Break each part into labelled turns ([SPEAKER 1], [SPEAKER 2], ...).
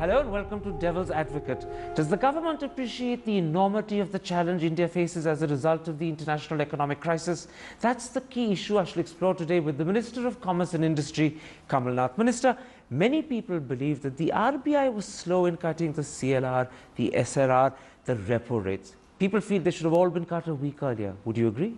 [SPEAKER 1] Hello and welcome to Devil's Advocate. Does the government appreciate the enormity of the challenge India faces as a result of the international economic crisis? That's the key issue I shall explore today with the Minister of Commerce and Industry, Kamal Nath. Minister, many people believe that the RBI was slow in cutting the CLR, the SRR, the repo rates. People feel they should have all been cut a week earlier. Would you agree?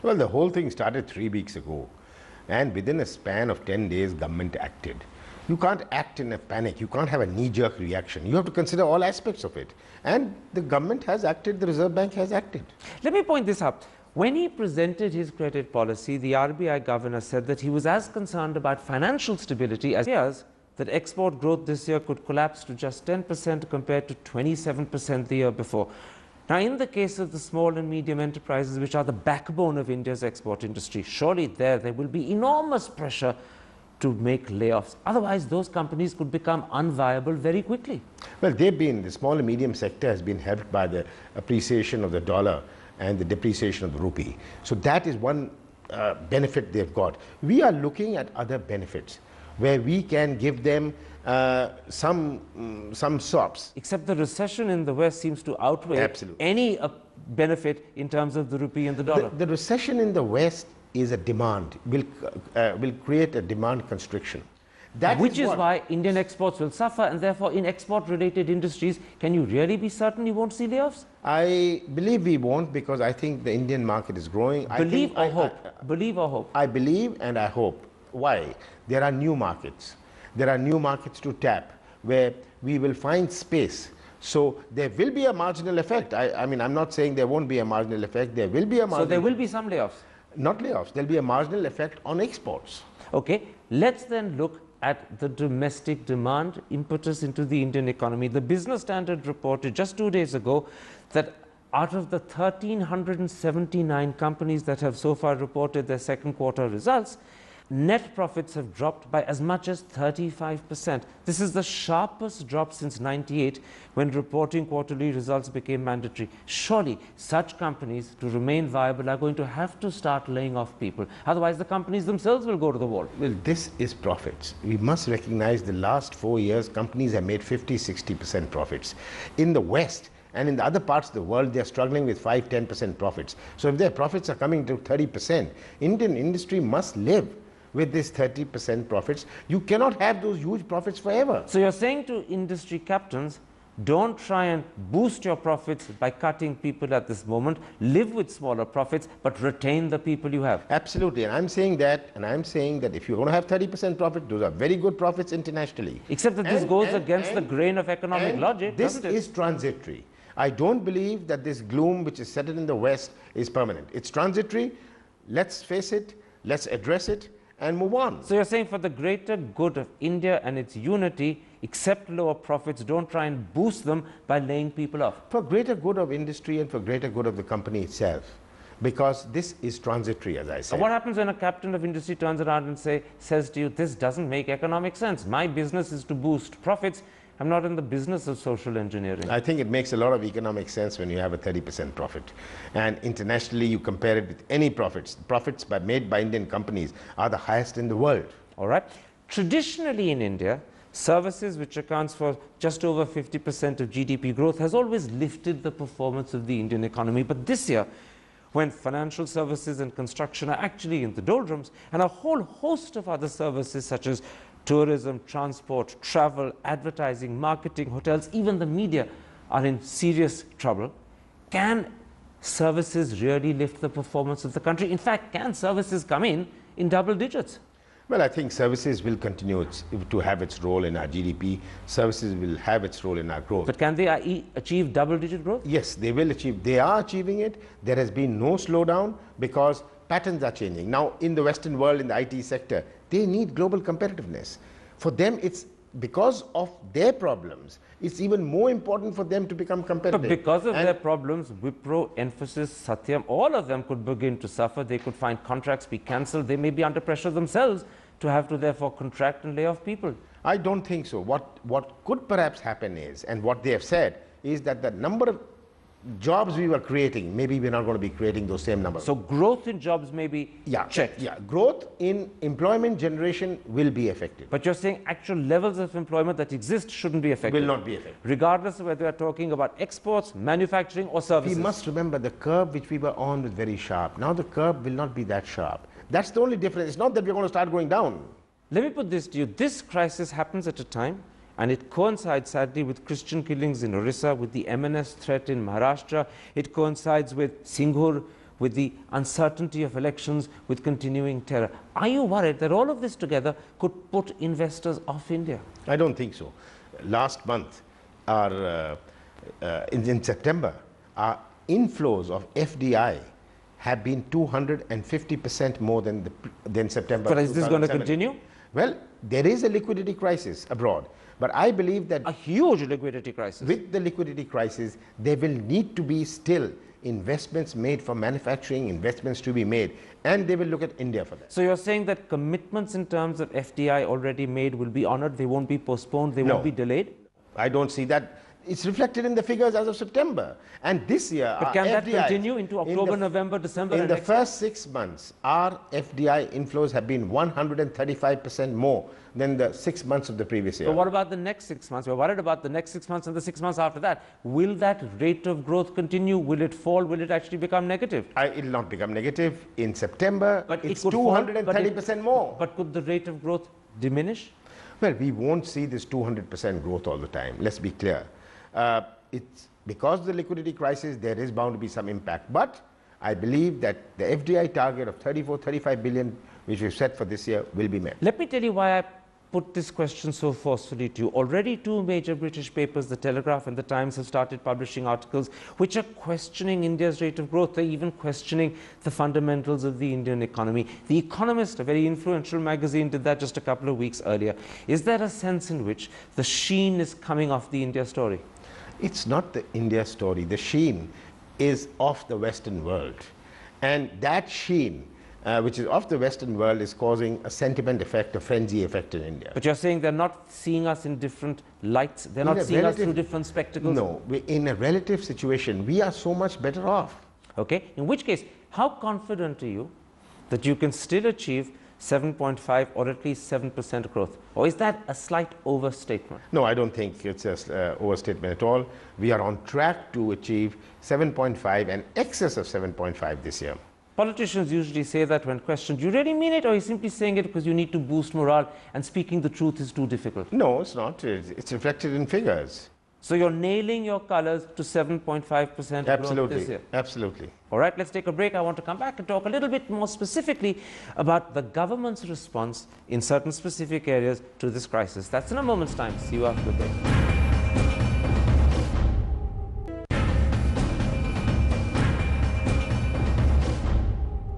[SPEAKER 2] Well, the whole thing started 3 weeks ago, and within a span of 10 days, government acted. You can't act in a panic. You can't have a knee-jerk reaction. You have to consider all aspects of it. And the government has acted, the Reserve Bank has acted.
[SPEAKER 1] Let me point this out. When he presented his credit policy, the RBI governor said that he was as concerned about financial stability as fears that export growth this year could collapse to just 10% compared to 27% the year before. Now, in the case of the small and medium enterprises, which are the backbone of India's export industry, surely there will be enormous pressure to make layoffs. Otherwise, those companies could become unviable very quickly.
[SPEAKER 2] Well, the small and medium sector has been helped by the appreciation of the dollar and the depreciation of the rupee. So that is one benefit they've got. We are looking at other benefits where we can give them some SOPs.
[SPEAKER 1] Except the recession in the West seems to outweigh any benefit in terms of the rupee and the dollar.
[SPEAKER 2] The recession in the West is a demand, will create a demand constriction.
[SPEAKER 1] Which is why Indian exports will suffer, and therefore in export-related industries, can you really be certain you won't see layoffs?
[SPEAKER 2] I believe we won't, because I think the Indian market is growing.
[SPEAKER 1] Believe or hope? Believe or hope?
[SPEAKER 2] I believe and I hope. Why? There are new markets. There are new markets to tap where we will find space. So there will be a marginal effect. I mean, I'm not saying there won't be a marginal effect. There will be a marginal.
[SPEAKER 1] So there will be some layoffs?
[SPEAKER 2] Not layoffs. There will be a marginal effect on exports.
[SPEAKER 1] Okay. Let's then look at the domestic demand impetus into the Indian economy. The Business Standard reported just 2 days ago that out of the 1,379 companies that have so far reported their second quarter results, net profits have dropped by as much as 35%. This is the sharpest drop since '98, when reporting quarterly results became mandatory. Surely such companies, to remain viable, are going to have to start laying off people. Otherwise, the companies themselves will go to the wall.
[SPEAKER 2] Well, this is profits. We must recognize the last 4 years, companies have made 50–60% profits. In the West and in the other parts of the world, they are struggling with 5–10% profits. So if their profits are coming to 30%, Indian industry must live with this 30% profits. You cannot have those huge profits forever.
[SPEAKER 1] So you're saying to industry captains, don't try and boost your profits by cutting people at this moment. Live with smaller profits, but retain the people you have.
[SPEAKER 2] Absolutely. And I'm saying that if you're going to have 30% profit, those are very good profits internationally.
[SPEAKER 1] Except that this goes against the grain of economic logic,
[SPEAKER 2] doesn't it? This is transitory. I don't believe that this gloom which is settled in the West is permanent. It's transitory. Let's face it. Let's address it and move on.
[SPEAKER 1] So you're saying for the greater good of India and its unity, accept lower profits, don't try and boost them by laying people off.
[SPEAKER 2] For greater good of industry and for greater good of the company itself, because this is transitory, as I said.
[SPEAKER 1] What happens when a captain of industry turns around and says to you, this doesn't make economic sense. My business is to boost profits. I'm not in the business of social engineering.
[SPEAKER 2] I think it makes a lot of economic sense when you have a 30% profit. And internationally, you compare it with any profits. Profits made by Indian companies are the highest in the world.
[SPEAKER 1] All right. Traditionally in India, services, which accounts for just over 50% of GDP growth, has always lifted the performance of the Indian economy. But this year, when financial services and construction are actually in the doldrums, and a whole host of other services such as tourism, transport, travel, advertising, marketing, hotels, even the media are in serious trouble, can services really lift the performance of the country? In fact, can services come in double digits?
[SPEAKER 2] Well, I think services will continue to have its role in our GDP. Services will have its role in our growth.
[SPEAKER 1] But can they achieve double-digit growth?
[SPEAKER 2] Yes, they will achieve. They are achieving it. There has been no slowdown because patterns are changing. Now, in the Western world, in the IT sector, they need global competitiveness. For them, it's because of their problems, it's even more important for them to become competitive.
[SPEAKER 1] But because of their problems, Wipro, Infosys, Satyam, all of them could begin to suffer. They could find contracts be cancelled. They may be under pressure themselves to have to therefore contract and lay off people.
[SPEAKER 2] I don't think so. What could perhaps happen is, and what they have said, is that the number of jobs we were creating, maybe we're not going to be creating those same numbers.
[SPEAKER 1] So growth in jobs may be checked.
[SPEAKER 2] Yeah, growth in employment generation will be affected.
[SPEAKER 1] But you're saying actual levels of employment that exist shouldn't be affected.
[SPEAKER 2] Will not be affected.
[SPEAKER 1] Regardless of whether we're talking about exports, manufacturing or services.
[SPEAKER 2] We must remember the curve which we were on was very sharp. Now the curve will not be that sharp. That's the only difference. It's not that we're going to start going down.
[SPEAKER 1] Let me put this to you. This crisis happens at a time, and it coincides sadly with Christian killings in Orissa, with the MNS threat in Maharashtra. It coincides with Singhur, with the uncertainty of elections, with continuing terror. Are you worried that all of this together could put investors off India?
[SPEAKER 2] I don't think so. Last month, in September, our inflows of FDI have been 250% more than September.
[SPEAKER 1] But is this going to continue?
[SPEAKER 2] Well, there is a liquidity crisis abroad. But I believe that
[SPEAKER 1] a huge liquidity crisis.
[SPEAKER 2] With the liquidity crisis, there will need to be still investments made for manufacturing, investments to be made, and they will look at India for that.
[SPEAKER 1] So you're saying that commitments in terms of FDI already made will be honored, they won't be postponed, they won't be delayed?
[SPEAKER 2] I don't see that. It's reflected in the figures as of September. And this year,
[SPEAKER 1] but can that continue into October, November, December?
[SPEAKER 2] In the first 6 months, our FDI inflows have been 135% more than the 6 months of the previous year.
[SPEAKER 1] But what about the next 6 months? We're worried about the next 6 months and the 6 months after that. Will that rate of growth continue? Will it fall? Will it actually become negative?
[SPEAKER 2] It will not become negative. In September,
[SPEAKER 1] but
[SPEAKER 2] it's 230% more.
[SPEAKER 1] But could the rate of growth diminish?
[SPEAKER 2] Well, we won't see this 200% growth all the time. Let's be clear. It's because of the liquidity crisis, there is bound to be some impact. But I believe that the FDI target of 35 billion, which we've set for this year, will be met.
[SPEAKER 1] Let me tell you why I put this question so forcefully to you. Already two major British papers, The Telegraph and The Times, have started publishing articles which are questioning India's rate of growth. They're even questioning the fundamentals of the Indian economy. The Economist, a very influential magazine, did that just a couple of weeks earlier. Is there a sense in which the sheen is coming off the India story?
[SPEAKER 2] It's not the India story. The sheen is off the Western world. And that sheen, which is off the Western world, is causing a sentiment effect, a frenzy effect in India.
[SPEAKER 1] But you're saying they're not seeing us in different lights? They're not seeing us through different spectacles?
[SPEAKER 2] No. In a relative situation, we are so much better off.
[SPEAKER 1] Okay. In which case, how confident are you that you can still achieve 7.5 or at least 7% growth? Or is that a slight overstatement?
[SPEAKER 2] No, I don't think it's an overstatement at all. We are on track to achieve 7.5 and excess of 7.5 this year.
[SPEAKER 1] Politicians usually say that when questioned. Do you really mean it, or are you simply saying it because you need to boost morale and speaking the truth is too difficult?
[SPEAKER 2] No, it's not. It's reflected in figures.
[SPEAKER 1] So you're nailing your colors to 7.5% growth this year?
[SPEAKER 2] Absolutely.
[SPEAKER 1] All right, let's take a break. I want to come back and talk a little bit more specifically about the government's response in certain specific areas to this crisis. That's in a moment's time. See you after the break.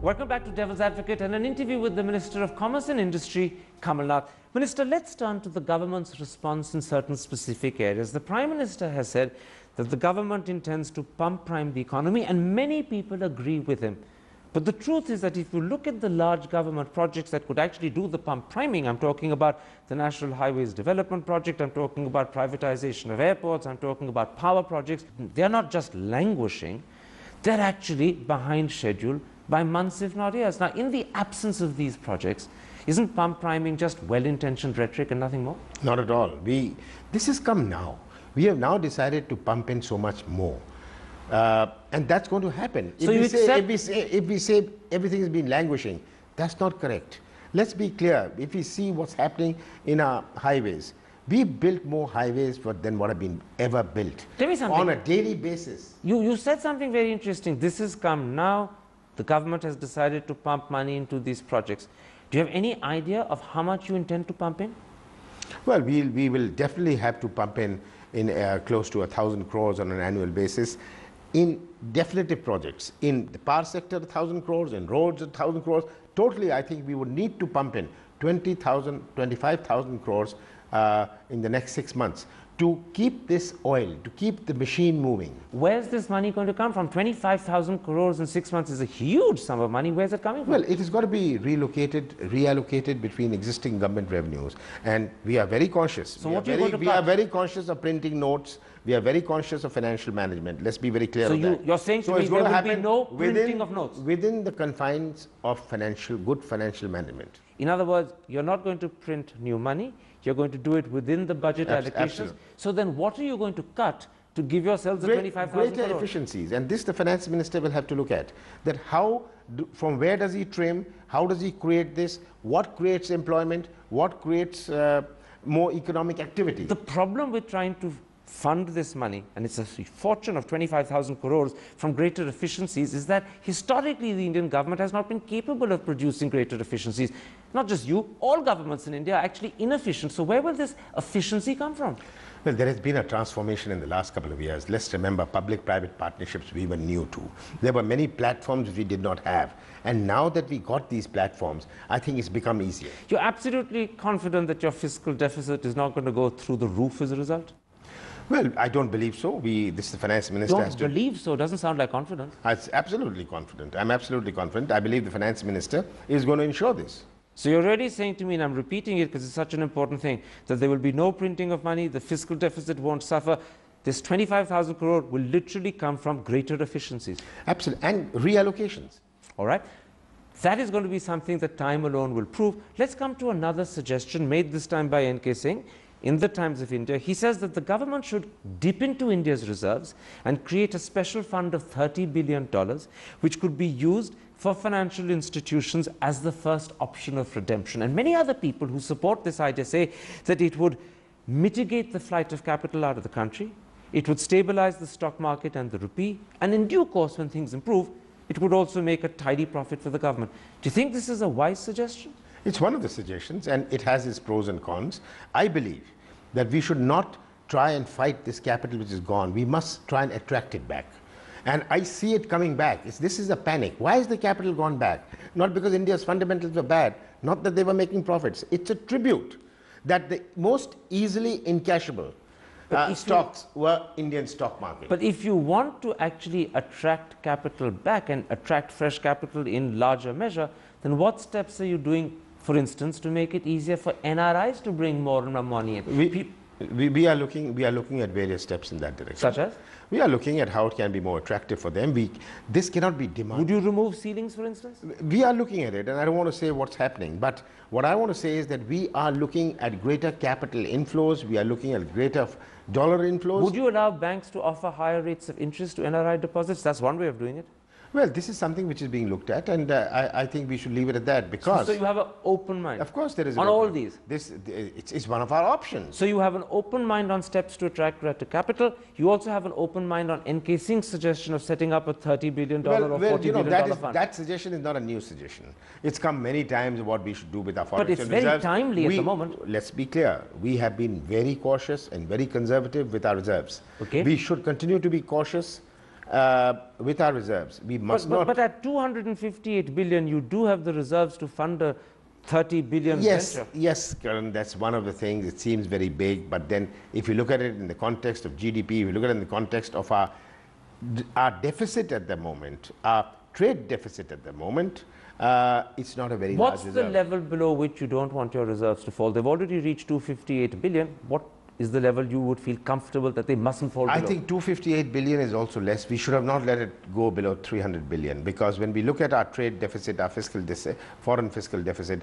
[SPEAKER 1] Welcome back to Devil's Advocate and an interview with the Minister of Commerce and Industry, Kamal Nath. Minister, let's turn to the government's response in certain specific areas. The Prime Minister has said that the government intends to pump prime the economy, and many people agree with him. But the truth is that if you look at the large government projects that could actually do the pump priming, I'm talking about the National Highways Development Project, I'm talking about privatization of airports, I'm talking about power projects, they're not just languishing, they're actually behind schedule by months, if not years. Now, in the absence of these projects, isn't pump priming just well-intentioned rhetoric and nothing more?
[SPEAKER 2] Not at all. This has come now. We have now decided to pump in so much more. And that's going to happen.
[SPEAKER 1] So
[SPEAKER 2] if we say everything has been languishing, that's not correct. Let's be clear. If we see what's happening in our highways, we built more highways than what have been ever built.
[SPEAKER 1] Tell me something.
[SPEAKER 2] On a daily basis.
[SPEAKER 1] You said something very interesting. This has come now. The government has decided to pump money into these projects. Do you have any idea of how much you intend to pump in?
[SPEAKER 2] Well, we will definitely have to pump in close to 1,000 crores on an annual basis in definitive projects. In the power sector, 1,000 crores, in roads, 1,000 crores. Totally, I think we would need to pump in 20,000, 25,000 crores in the next 6 months to keep this oil, to keep the machine moving.
[SPEAKER 1] Where's this money going to come from? 25,000 crores in 6 months is a huge sum of money. Where's it coming from?
[SPEAKER 2] Well, it has got to be relocated, reallocated between existing government revenues, and we are very conscious.
[SPEAKER 1] So what are you going to
[SPEAKER 2] we
[SPEAKER 1] cut?
[SPEAKER 2] are very conscious of printing notes. We are very conscious of financial management. Let's be very clear on that.
[SPEAKER 1] So you're saying to me there will be no printing of notes?
[SPEAKER 2] Within the confines of good financial management.
[SPEAKER 1] In other words, you're not going to print new money. You're going to do it within the budget allocations.
[SPEAKER 2] Absolutely.
[SPEAKER 1] So then what are you going to cut to give yourselves the 25,000
[SPEAKER 2] greater
[SPEAKER 1] crores?
[SPEAKER 2] efficiencies, and this the finance minister will have to look at, that from where does he trim, how does he create this, what creates employment, what creates more economic activity.
[SPEAKER 1] The problem with trying to fund this money, and it's a fortune of 25,000 crores from greater efficiencies, is that historically the Indian government has not been capable of producing greater efficiencies. Not just you, all governments in India are actually inefficient. So where will this efficiency come from?
[SPEAKER 2] Well, there has been a transformation in the last couple of years. Let's remember, public-private partnerships we were new to. There were many platforms we did not have. And now that we got these platforms, I think it's become easier.
[SPEAKER 1] You're absolutely confident that your fiscal deficit is not going to go through the roof as a result?
[SPEAKER 2] Well, I don't believe so. This is the finance minister.
[SPEAKER 1] Don't believe so? Doesn't sound like confidence.
[SPEAKER 2] I'm absolutely confident. I'm absolutely confident. I believe the finance minister is going to ensure this.
[SPEAKER 1] So you're already saying to me, and I'm repeating it because it's such an important thing, that there will be no printing of money, the fiscal deficit won't suffer. This 25,000 crore will literally come from greater efficiencies.
[SPEAKER 2] Absolutely. And reallocations.
[SPEAKER 1] All right. That is going to be something that time alone will prove. Let's come to another suggestion made this time by N.K. Singh in the Times of India. He says that the government should dip into India's reserves and create a special fund of $30 billion, which could be used for financial institutions as the first option of redemption. And many other people who support this idea say that it would mitigate the flight of capital out of the country, it would stabilize the stock market and the rupee, and in due course, when things improve, it would also make a tidy profit for the government. Do you think this is a wise suggestion?
[SPEAKER 2] It's one of the suggestions, and it has its pros and cons. I believe that we should not try and fight this capital which is gone. We must try and attract it back. And I see it coming back. This is a panic. Why is the capital gone back? Not because India's fundamentals were bad, not that they were making profits. It's a tribute that the most easily encashable stocks were Indian stock market.
[SPEAKER 1] But if you want to actually attract capital back and attract fresh capital in larger measure, then what steps are you doing, for instance, to make it easier for NRIs to bring more money in?
[SPEAKER 2] We are looking at various steps in that direction.
[SPEAKER 1] Such as?
[SPEAKER 2] We are looking at how it can be more attractive for them. This cannot be demanded.
[SPEAKER 1] Would you remove ceilings, for instance?
[SPEAKER 2] We are looking at it, and I don't want to say what's happening. But what I want to say is that we are looking at greater capital inflows. We are looking at greater dollar inflows.
[SPEAKER 1] Would you allow banks to offer higher rates of interest to NRI deposits? That's one way of doing it.
[SPEAKER 2] Well, this is something which is being looked at, and I think we should leave it at that, because...
[SPEAKER 1] So you have an open mind?
[SPEAKER 2] Of course there is.
[SPEAKER 1] On all these?
[SPEAKER 2] It's one of our options.
[SPEAKER 1] So you have an open mind on steps to attract greater capital. You also have an open mind on N.K. Singh's suggestion of setting up a $30 billion or $40 billion fund.
[SPEAKER 2] That suggestion is not a new suggestion. It's come many times what we should do with our foreign
[SPEAKER 1] reserves. But it's very timely at the moment.
[SPEAKER 2] Let's be clear. We have been very cautious and very conservative with our reserves.
[SPEAKER 1] Okay.
[SPEAKER 2] We should continue to be cautious with our reserves. We must not.
[SPEAKER 1] But at 258 billion, you do have the reserves to fund a 30 billion venture.
[SPEAKER 2] Yes, Karan, that's one of the things. It seems very big, but then if you look at it in the context of GDP, if you look at it in the context of our deficit at the moment, our trade deficit at the moment, it's not a very large reserve.
[SPEAKER 1] What's the level below which you don't want your reserves to fall? They've already reached 258 billion. What is the level you would feel comfortable that they mustn't fall below?
[SPEAKER 2] I think 258 billion is also less. We should have not let it go below 300 billion, because when we look at our trade deficit, our foreign fiscal deficit,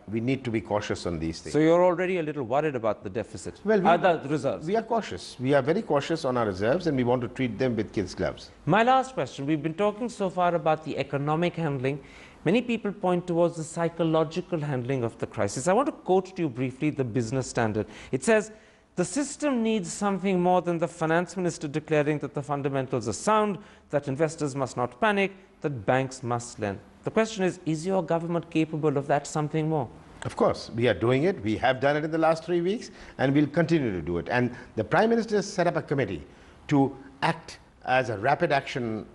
[SPEAKER 2] we need to be cautious on these things.
[SPEAKER 1] So you're already a little worried about the deficit,
[SPEAKER 2] well,
[SPEAKER 1] the reserves.
[SPEAKER 2] We are cautious. We are very cautious on our reserves, and we want to treat them with kids' gloves.
[SPEAKER 1] My last question, we've been talking so far about the economic handling. Many people point towards the psychological handling of the crisis. I want to quote to you briefly the Business Standard. It says, "The system needs something more than the finance minister declaring that the fundamentals are sound, that investors must not panic, that banks must lend." The question is your government capable of that something more?
[SPEAKER 2] Of course, we are doing it. We have done it in the last 3 weeks, and we'll continue to do it. And the Prime Minister has set up a committee to act as a rapid action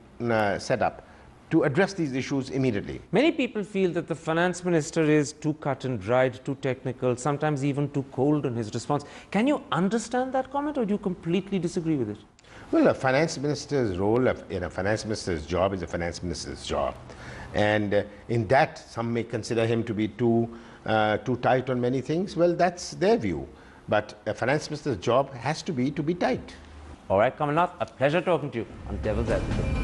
[SPEAKER 2] setup to address these issues immediately.
[SPEAKER 1] Many people feel that the finance minister is too cut and dried, too technical, sometimes even too cold in his response. Can you understand that comment, or do you completely disagree with it?
[SPEAKER 2] Well, a finance minister's role in a finance minister's job is a finance minister's job. And in that, some may consider him to be too tight on many things. Well, that's their view. But a finance minister's job has to be tight.
[SPEAKER 1] All right, Kamal Nath, a pleasure talking to you on Devil's Advocate.